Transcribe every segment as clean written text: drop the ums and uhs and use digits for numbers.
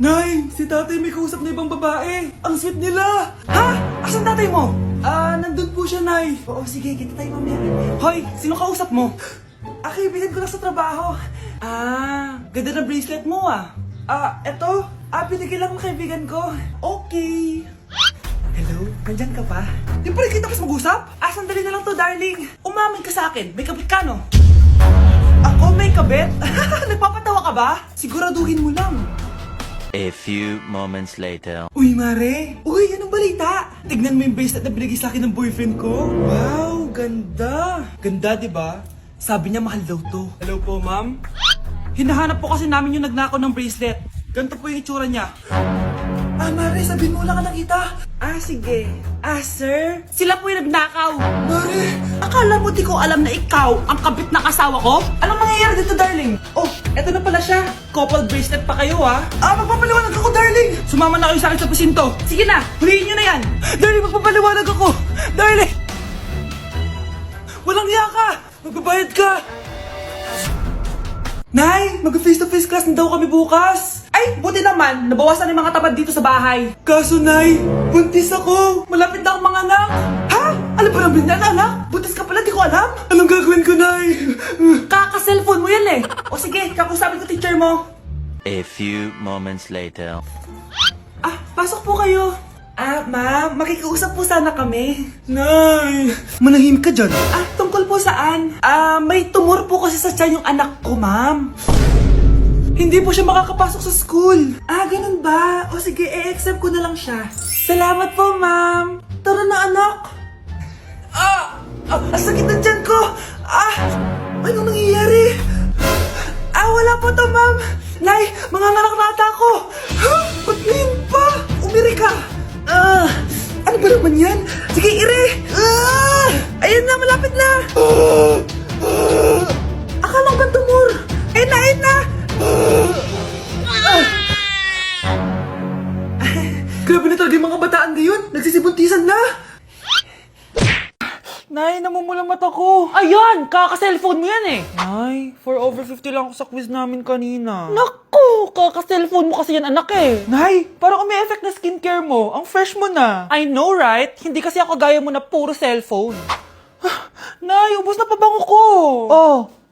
Nay, si tatay may kausap na ibang babae. Ang sweet nila. Ha? Asan tatay mo? Nandun po siya, Nay. Oo, sige, kita tayo mamaya. Hoy, sino kausap mo? Kaibigan ko lang sa trabaho. Ganda ng bracelet mo eto. Binigay lang ng kaibigan ko. Okay. Hello? Nandyan ka pa? Di pa rin kita mas mag-usap? Sandali na lang to, darling. Umamin ka sa akin. May kabit ka, no? Ako may kabit? Nagpapatawa ka ba? Siguraduhin mo lang. A few moments later. Uy, Mare! Uy, anong balita? Tignan mo yung bracelet na binigay sa akin ng boyfriend ko. Wow, ganda! Ganda, di ba? Sabi niya mahal daw to. Hello po, ma'am? Hinahanap po kasi namin yung nagnakaw ng bracelet. Ganito po yung itsura niya. Mare, sabihin mo wala ka nakita. Sige. Sir? Sila po yung nagnakaw. Mare! Akala mo di ko alam na ikaw ang kabit ng asawa ko? Anong mangyayari dito, darling? Oh, eto na pala siya. Couple bracelet pa kayo, magpapaliwanag ako, darling. Sumama na kayo sa akin sa pasinto. Sige na, huliin nyo na yan. Darling, magpapaliwanag ako. Darling! Walang hiya ka! Magbabayad ka! Nay, mag-face-to-face class na daw kami bukas. Ay, buti naman, nabawasan yung mga tamad dito sa bahay. Kaso, Nay, buntis ako. Malapit na akong mga anak. Ha? Alam ba naman yan, anak? Buntis ka pala, di ko alam. Anong gagawin ko, Nay? Kaka-cellphone mo yan O sige, kakusapin ko teacher mo. A few moments later. Pasok po kayo. Ma'am, makikiusap po sana kami. Nay, manahim ka dyan. Tungkol po saan? May tumor po kasi sa tiyan yung anak ko, ma'am. Hindi po siya makakapasok sa school. Ganun ba? O sige, i-accept ko na lang siya. Salamat po, ma'am. Tara na, anak. Sakit na tiyan ko. Anong nangyayari? Wala po to, ma'am. Nay, mga narakrata ko. Ba't ngayon pa? Umiri ka. Ano ba naman yan? Sige, ire! Ayun na, malapit na! Akala ko ba tumor? Ayun na! Grabe na talaga yung mga bataan ngayon! Nagsisibuntisan na! Nay, namumulang mata ko. Ayan! Kaka-cellphone mo yan Nay, for over 50 lang ako sa quiz namin kanina. Naku! Kaka-cellphone mo kasi yan, anak Nay, parang may effect na skincare mo. Ang fresh mo na. I know, right? Hindi kasi ako gaya mo na puro cellphone. Nay, ubos na pabango ko.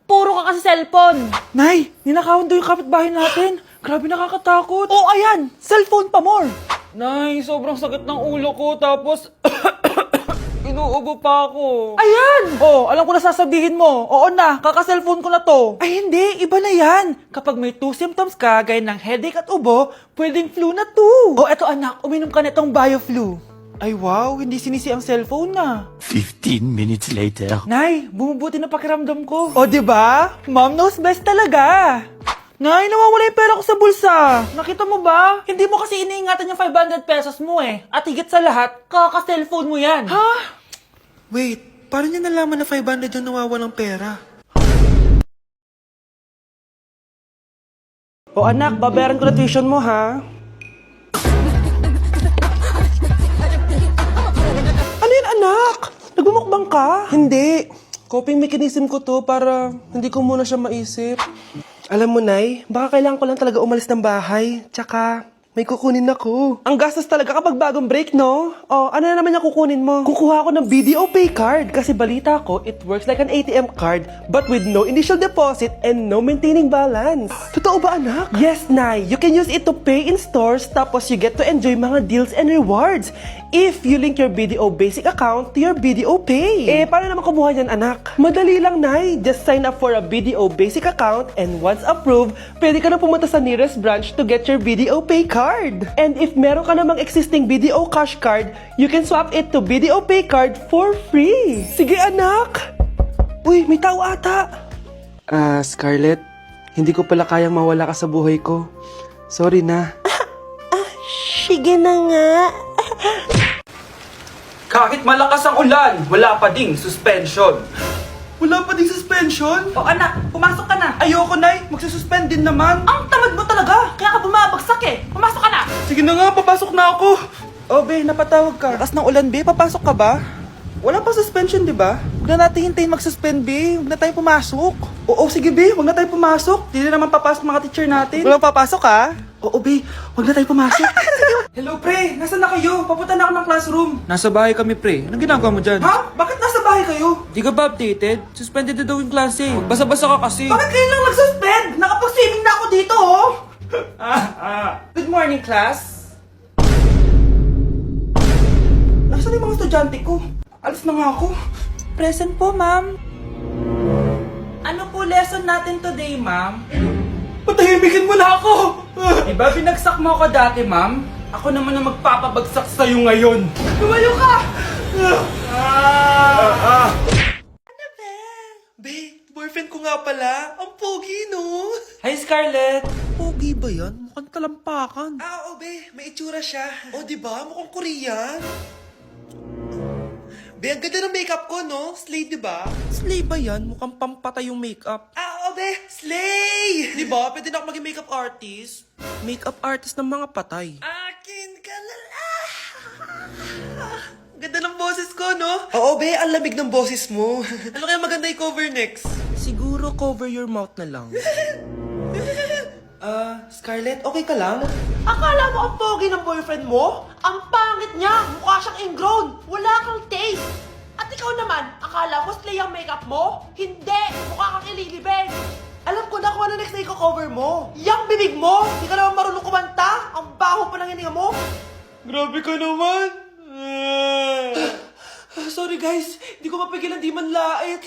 Puro ka kasi cellphone. Nay, ninakawan daw yung kapitbahay natin. Grabe, nakakatakot. Ayan! Cellphone pa more. Nay, sobrang sakit ng ulo ko. Tapos... inuubo pa ako. Ayan! Alam ko na sasabihin mo. Oo na, kaka-cellphone ko na to. Ay hindi, iba na yan. Kapag may 2 symptoms ka, gaya ng headache at ubo, pwedeng flu na to. Eto anak, uminom ka nitong BioFlu. Ay wow, hindi sinisi ang cellphone na. 15 minutes later. Nay, bumubuti na pakiramdam ko. Diba? Mom knows best talaga. Nay, nawawala yung pera ko sa bulsa. Nakita mo ba? Hindi mo kasi iniingatan yung 500 pesos mo At higit sa lahat, kaka-cellphone mo yan. Ha? Wait, paano niya nalaman na 500 yung nawawalang pera? Anak, babayaran ko na tuition mo, ha? Ano yun, anak? Nagmumukbang ka? Hindi. Coping mechanism ko to para hindi ko muna siya maisip. Alam mo, Nay, baka kailangan ko lang talaga umalis ng bahay. Tsaka... may kukunin ako. Ang gastos talaga kapag bagong break, no? Ano na naman yung kukunin mo? Kukuha ako ng BDO Pay card kasi balita ko, it works like an ATM card but with no initial deposit and no maintaining balance. Totoo ba, anak? Yes, Nay. You can use it to pay in stores tapos you get to enjoy mga deals and rewards if you link your BDO Basic account to your BDO Pay. Paano naman kumuha yan, anak? Madali lang, Nay. Just sign up for a BDO Basic account and once approved, pwede ka na pumunta sa nearest branch to get your BDO Pay card. And if meron ka namang existing BDO cash card, you can swap it to BDO Pay card for free. Sige, anak. Uy, may tao ata. Scarlett, hindi ko pala kayang mawala ka sa buhay ko. Sorry na. Sige na nga. Kahit malakas ang ulan, wala pa ding suspension. Wala pa ding suspension? Anak, pumasok ka na. Ayoko, Nay. Magsususpend din naman. Ang tamad mo talaga. Kaya ka bumabagsak Pumasok ka na. Sige na nga, papasok na ako. Be, napatawag ka. Lakas ng ulan, Be. Papasok ka ba? Wala pa suspension, di ba? Huwag na natin hintayin mag-suspend, Be. Huwag na tayo pumasok. Oo, sige, Be. Huwag na tayo pumasok. Hindi na naman papasok mga teacher natin. Walang papasok, ha? Oo, be. Huwag na tayo pumasok. Hello, pre. Nasaan na kayo? Papunta na ako ng classroom. Nasa bahay kami, pre. Anong ginagawa mo dyan? Ha? Bakit nasa bahay kayo? Di ka ba updated? Suspended na daw yung klase. Basa-basa ka kasi. Bakit kayo lang nag-suspend? Nakapag-swimming na ako dito, oh! Good morning, class. Nasaan yung mga estudyante ko? Alis na nga ako. Present po, ma'am. Ano po lesson natin today, ma'am? Patahimikin mo na ako! Diba binagsak mo ako dati, ma'am? Ako naman ang magpapabagsak sa'yo ngayon. Lumayo ka! Ano ba? Be, boyfriend ko nga pala. Ang pogi, no? Hi, Scarlett. Pogi ba yan? Mukhang talampakan. Oo, be. May itsura siya. O, di ba? Mukhang Korean. Be, ang ganda ng makeup ko, no? Slay, di ba? Slay ba yan? Mukhang pampatay yung makeup. Oo, be. Slay! Di ba? Pwede na ako maging makeup artist. Makeup artist ng mga patay. Akin ka lala. Ganda ng boses ko, no? Oo, be. Ang lamig ng boses mo. Ano kaya maganda i-cover next? Siguro cover your mouth na lang. Scarlett, okay ka lang? Akala mo ang pogi ng boyfriend mo? Ang pangit niya! Mukha siyang ingrown! Wala kang taste! At ikaw naman, akala mo slay ang makeup mo? Hindi! Mukha kang ililibing! Alam ko na kung ano next na i-cover mo! Yang bibig mo! Di ka naman marunong kumanta! Ang baho pa ng hininga mo! Grabe ka naman. Sorry guys, hindi ko mapigilan di man lait.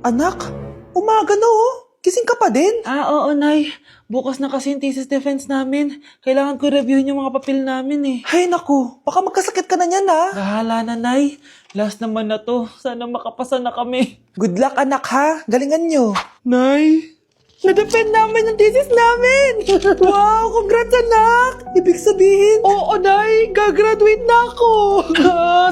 Anak, umaga na oh. Gising ka pa din? Oo, Nay. Bukas na kasi yung thesis defense namin. Kailangan ko reviewin yung mga papel namin eh. Ay naku, baka magkasakit ka na niyan ha. Bahala na, Nay. Last naman na to. Sana makapasa na kami. Good luck anak ha, galingan nyo. Nay, na-defend namin yung thesis namin! Wow, congrats anak! Ibig sabihin, Oo, Nay. Gagraduate na ako.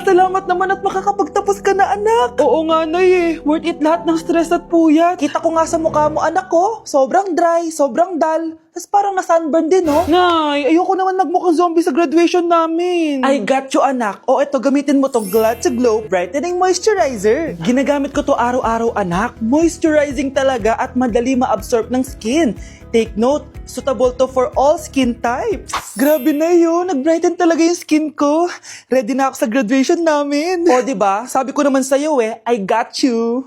salamat naman at makakapagtapos ka na anak. Oo nga, Nay eh. Worth it lahat ng stress at puyat. Kita ko nga sa mukha mo anak ko, sobrang dry, sobrang dull. Tapos parang na-sunburn din no? Nay, ayoko naman nagmukhang zombie sa graduation namin. I got you anak. O eto, gamitin mo tong Glad to Glow Brightening Moisturizer. Ginagamit ko to araw-araw anak. Moisturizing talaga at madali ma-absorb ng skin. Take note, suitable to for all skin types. Grabe na yun, nag-brighten talaga yung skin ko. Ready na ako sa graduation namin. O diba, sabi ko naman sa'yo I got you.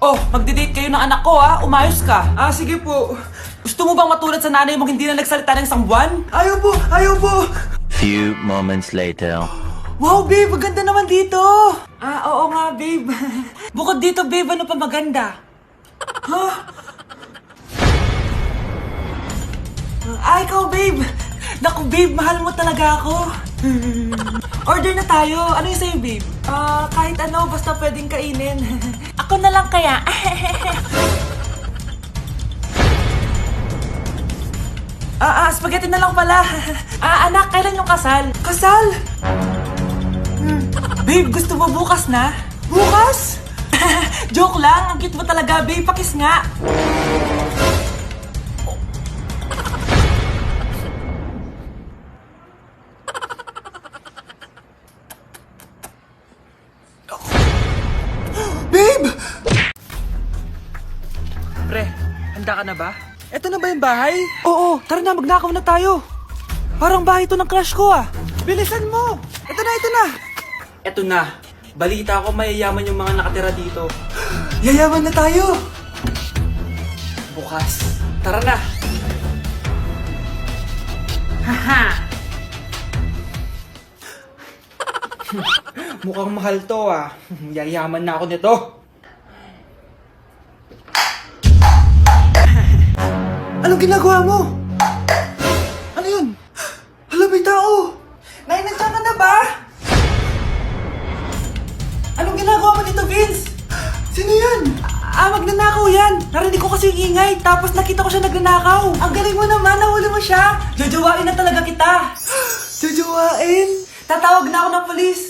Oh, magdi-date kayo ng anak ko ha. Umayos ka. Sige po. Gusto mo bang matulad sa nanay mong hindi na nagsalita ng isang buwan? Ayaw po, ayaw po. Few moments later. Wow, babe, maganda naman dito. Oo nga, babe. Bukod dito, babe, ano pa maganda? Ikaw, babe. Naku, babe, mahal mo talaga ako. Order na tayo. Ano yung sa'yo, babe? Kahit ano, basta pwedeng kainin. Ako na lang kaya. Spaghetti na lang pala. Anak, kailan yung kasal? Kasal? Babe, gusto mo bukas na? Bukas? Joke lang, ang cute mo talaga, babe. Pakis nga. Babe! Pre, handa ka na ba? Eto na ba yung bahay? Oo, tara na, magnakaw na tayo. Parang bahay to ng crush ko ah. Bilisan mo! Ito na, ito na! Eto na, balita ko mayayaman yung mga nakatira dito. Yayaman na tayo! Bukas, tara na. Haha! Mukhang mahal to ah. Yayaman na ako nito. Anong ginagawa mo? Ano yun? Hala, may tao! Nay, nandiyan ka na ba? Anong ginagawa mo dito, Vince? Sino yan? Magnanakaw yan. Narinig ko kasi yung ingay, tapos nakita ko siya nagnanakaw. Ang galing mo naman, nahuli mo siya! Jojowain na talaga kita. Jujuwain! Tatawag na ako ng polis.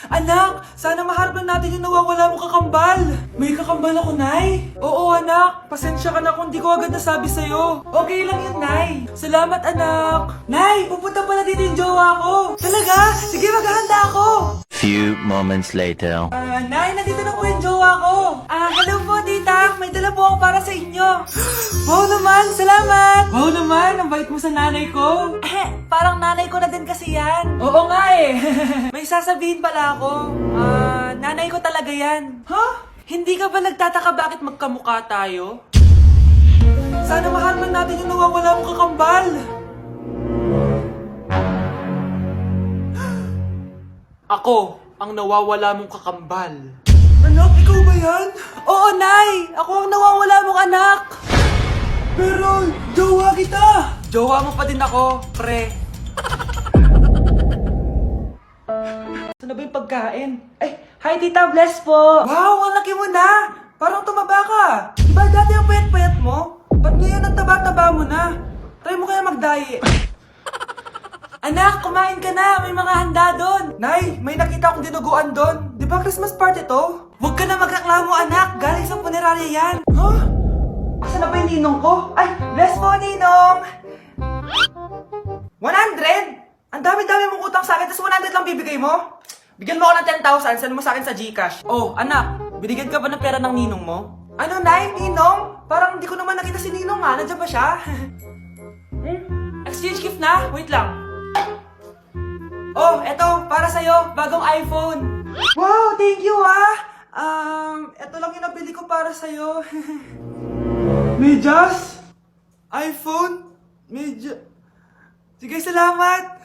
Anak, sana maharap natin yung nawawala mo kakambal. May kakambal ako, Nay. Oo, anak. Pasensya ka na kung di ko agad nasabi sa'yo. Okay lang yun, Nay. Salamat, anak. Nay, pupunta pala dito yung jowa ko. Talaga? Sige, maghahanda ako. Few moments later. Nay, nandito na po yung jowa ko. Hello po, tita. May dala po ako para sa inyo. Wow naman, salamat. Wow naman, ang bait mo sa nanay ko. Parang nanay ko na din kasi yan. Oo nga eh. May sasabihin pala ako. Nanay ko talaga yan. Hindi ka ba nagtataka bakit magkamukha tayo? Sana maharman natin yung nawawala mong kakambal. Ako, ang nawawala mong kakambal. Anak, ikaw ba yan? Oo, Nay! Ako ang nawawala mong anak! Pero, jowa kita! Jowa mo pa din ako, pre. Saan na ba yung pagkain? Ay, hi Tita, bless po! Wow, ang laki mo na! Parang tumaba ka! Diba dati ang payat-payat mo? Ba't ngayon ang taba-taba mo na? Try mo kaya mag-diet. Anak, kumain ka na! May mga handa doon! Nay, may nakita akong dinuguan doon. Di ba Christmas party to? Huwag ka na magreklamo, anak! Galing sa punerarya yan! Huh? Asan na ba yung ninong ko? Ay, bless po, ninong! 100? Ang dami-dami mong utang sa akin, tapos 100 lang bibigay mo? Bigyan mo ako ng 10,000, send mo sa akin sa GCash. Oh, anak, binigyan ka ba ng pera ng ninong mo? Ano, Nay? Ninong? Parang hindi ko naman nakita si ninong ha. Nandiyan ba siya? Exchange gift na? Wait lang. Oh, eto, para sa'yo, bagong iPhone. Wow, thank you eto lang yung nabili ko para sa'yo. Medyas? iPhone? Sige, salamat.